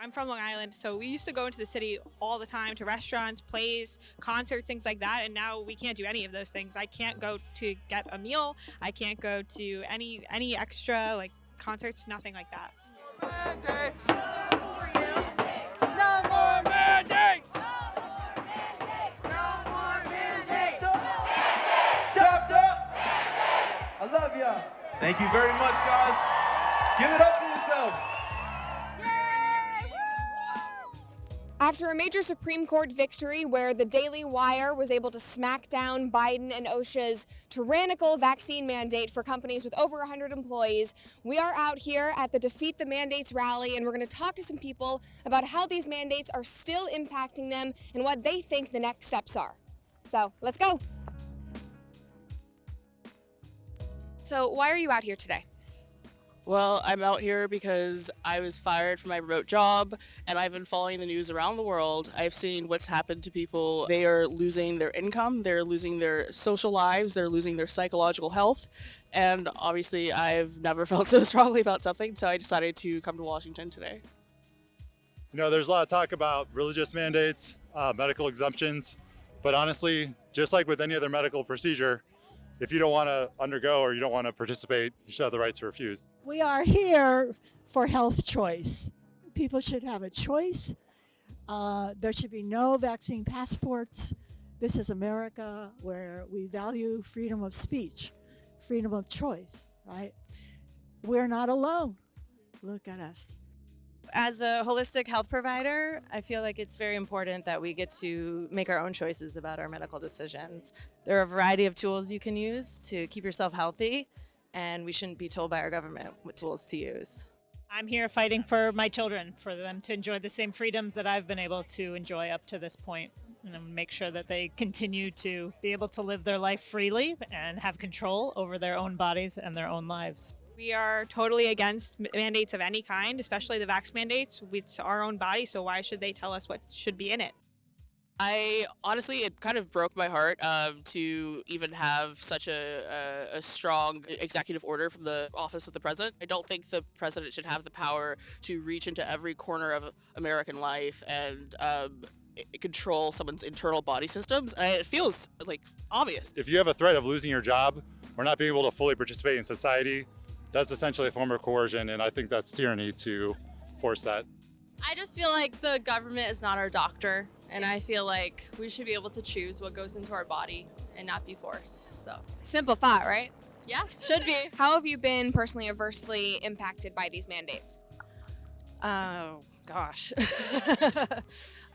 I'm from Long Island, so we used to go into the city all the time to restaurants, plays, concerts, things like that, and now we can't do any of those things. I can't go to get a meal. I can't go to any extra like concerts, nothing like that. Mandates. No more mandates. No more mandates. Chopped up. I love y'all. Thank you very much, guys. Give it up for yourselves. After a major Supreme Court victory where the Daily Wire was able to smack down Biden and OSHA's tyrannical vaccine mandate for companies with over 100 employees, we are out here at the Defeat the Mandates rally, and we're going to talk to some people about how these mandates are still impacting them and what they think the next steps are. So let's go. So why are you out here today? Well, I'm out here because I was fired from my remote job, and I've been following the news around the world. I've seen what's happened to people. They are losing their income, they're losing their social lives, they're losing their psychological health, and obviously I've never felt so strongly about something, so I decided to come to Washington today. You know, there's a lot of talk about religious mandates, medical exemptions, but honestly, just like with any other medical procedure, if you don't want to undergo or you don't want to participate, you should have the right to refuse. We are here for health choice. People should have a choice. There should be no vaccine passports. This is America where we value freedom of speech, freedom of choice, right? We're not alone. Look at us. As a holistic health provider, I feel like it's very important that we get to make our own choices about our medical decisions. There are a variety of tools you can use to keep yourself healthy, and we shouldn't be told by our government what tools to use. I'm here fighting for my children, for them to enjoy the same freedoms that I've been able to enjoy up to this point, and make sure that they continue to be able to live their life freely and have control over their own bodies and their own lives. We are totally against mandates of any kind, especially the vax mandates. It's our own body, so why should they tell us what should be in it? I honestly, it kind of broke my heart to even have such a strong executive order from the office of the president. I don't think the president should have the power to reach into every corner of American life and control someone's internal body systems. And it feels like obvious. If you have a threat of losing your job or not being able to fully participate in society, that's essentially a form of coercion, and I think that's tyranny to force that. I just feel like the government is not our doctor, and I feel like we should be able to choose what goes into our body and not be forced. So, Simple thought, right? yeah, should be. How have you been personally adversely impacted by these mandates? Oh, gosh.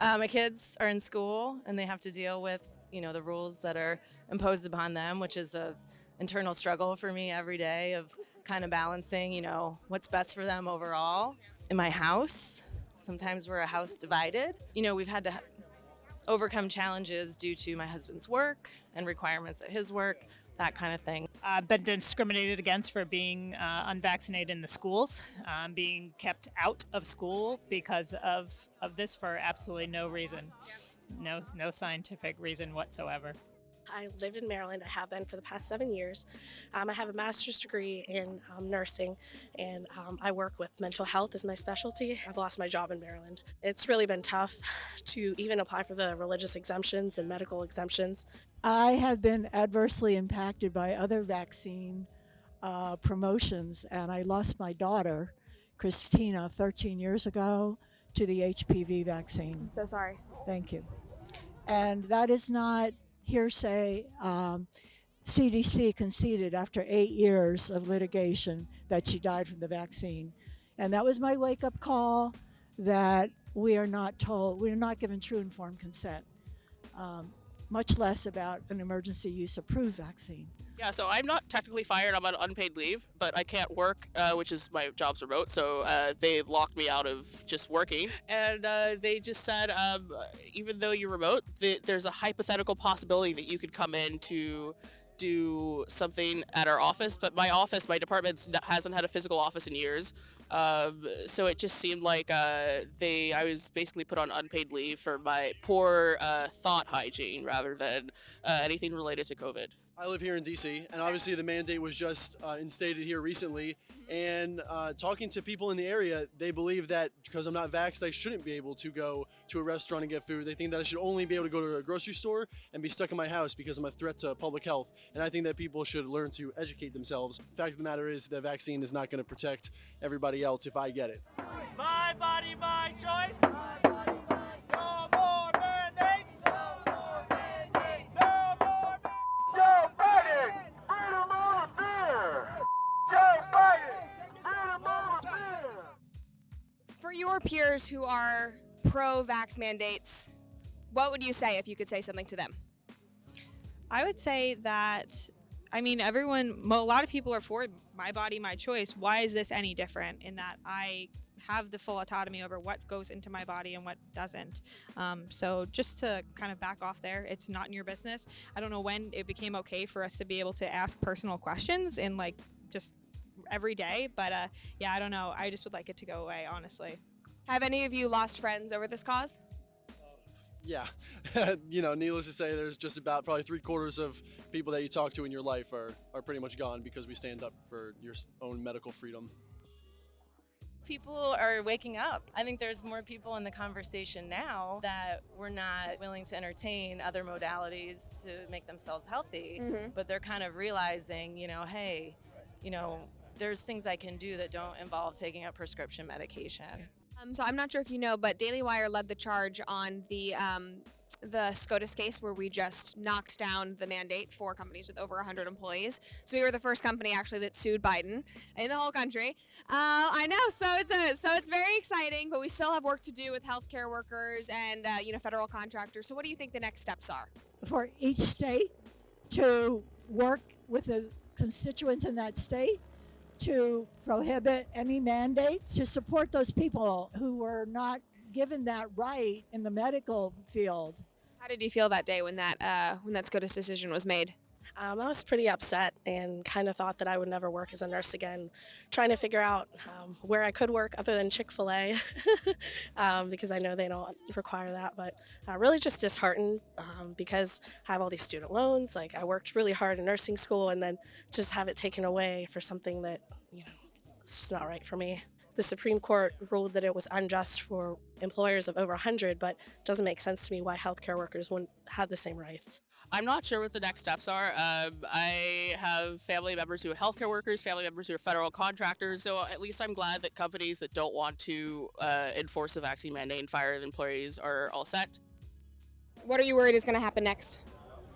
My kids are in school, and they have to deal with, the rules that are imposed upon them, which is a internal struggle for me every day of kind of balancing, what's best for them overall. In my house, sometimes we're a house divided. We've had to overcome challenges due to my husband's work and requirements at his work, that kind of thing. I've been discriminated against for being unvaccinated in the schools, being kept out of school because of this for absolutely no reason, no scientific reason whatsoever. I live in Maryland. I have been for the past 7 years. I have a master's degree in nursing, and I work with mental health as my specialty. I've lost my job in Maryland. It's really been tough to even apply for the religious exemptions and medical exemptions. I have been adversely impacted by other vaccine promotions, and I lost my daughter, Christina, 13 years ago to the HPV vaccine. I'm so sorry. Thank you. And that is not hearsay. CDC conceded after 8 years of litigation that she died from the vaccine. And that was my wake-up call that we are not given true informed consent, much less about an emergency use approved vaccine. Yeah, so I'm not technically fired. I'm on unpaid leave, but I can't work, which is my job's remote. So they locked me out of just working. And they just said, even though you're remote, there's a hypothetical possibility that you could come in to do something at our office. But my department hasn't had a physical office in years. So it just seemed like I was basically put on unpaid leave for my poor thought hygiene rather than anything related to COVID. I live here in DC, and obviously the mandate was just instated here recently. And talking to people in the area, they believe that because I'm not vaxxed, I shouldn't be able to go to a restaurant and get food. They think that I should only be able to go to a grocery store and be stuck in my house because I'm a threat to public health. And I think that people should learn to educate themselves. The fact of the matter is the vaccine is not going to protect everybody else if I get it. My body, my choice. My body, my choice. No more mandates. No more mandates. No more mandates. Joe Biden, freedom over fear. Joe Biden, freedom over fear. For your peers who are pro-vax mandates, what would you say if you could say something to them? I would say that, I mean, a lot of people are for my body, my choice. Why is this any different in that I have the full autonomy over what goes into my body and what doesn't? So just to kind of back off there, it's not in your business. I don't know when it became okay for us to be able to ask personal questions in like just every day, but yeah, I don't know. I just would like it to go away, honestly. Have any of you lost friends over this cause? Yeah, needless to say, there's just about probably 3/4 of people that you talk to in your life are pretty much gone because we stand up for your own medical freedom. People are waking up. I think there's more people in the conversation now that we're not willing to entertain other modalities to make themselves healthy, but they're kind of realizing, hey, there's things I can do that don't involve taking a prescription medication. So I'm not sure if you know, but Daily Wire led the charge on the SCOTUS case where we just knocked down the mandate for companies with over 100 employees. So we were the first company actually that sued Biden in the whole country. I know, so it's very exciting, but we still have work to do with healthcare workers and federal contractors. So what do you think the next steps are? For each state to work with the constituents in that state to prohibit any mandates, to support those people who were not given that right in the medical field. How did you feel that day when that SCOTUS decision was made? I was pretty upset and kind of thought that I would never work as a nurse again, trying to figure out where I could work other than Chick-fil-A because I know they don't require that, but really just disheartened because I have all these student loans. Like, I worked really hard in nursing school and then just have it taken away for something that, it's just not right for me. The Supreme Court ruled that it was unjust for employers of over 100, but it doesn't make sense to me why healthcare workers wouldn't have the same rights. I'm not sure what the next steps are. I have family members who are healthcare workers, family members who are federal contractors, so at least I'm glad that companies that don't want to enforce the vaccine mandate and fire the employees are all set. What are you worried is going to happen next?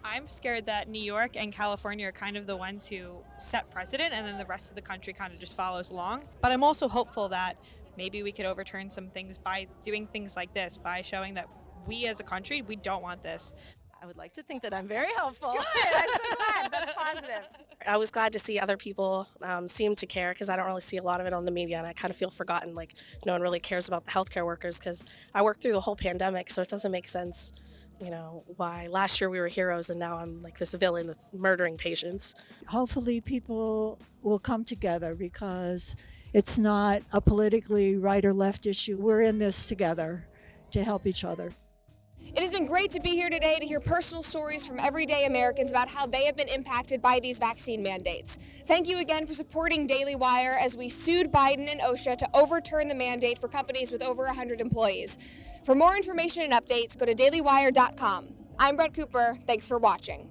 I'm scared that New York and California are kind of the ones who set precedent and then the rest of the country kind of just follows along. But I'm also hopeful that maybe we could overturn some things by doing things like this, by showing that we as a country, we don't want this. I would like to think that I'm very helpful. Good, I'm so glad. That's positive. I was glad to see other people seem to care because I don't really see a lot of it on the media, and I kind of feel forgotten, like no one really cares about the healthcare workers because I worked through the whole pandemic, so it doesn't make sense, why last year we were heroes and now I'm like this villain that's murdering patients. Hopefully people will come together because it's not a politically right or left issue. We're in this together to help each other. It has been great to be here today to hear personal stories from everyday Americans about how they have been impacted by these vaccine mandates. Thank you again for supporting Daily Wire as we sued Biden and OSHA to overturn the mandate for companies with over 100 employees. For more information and updates, go to dailywire.com. I'm Brett Cooper. Thanks for watching.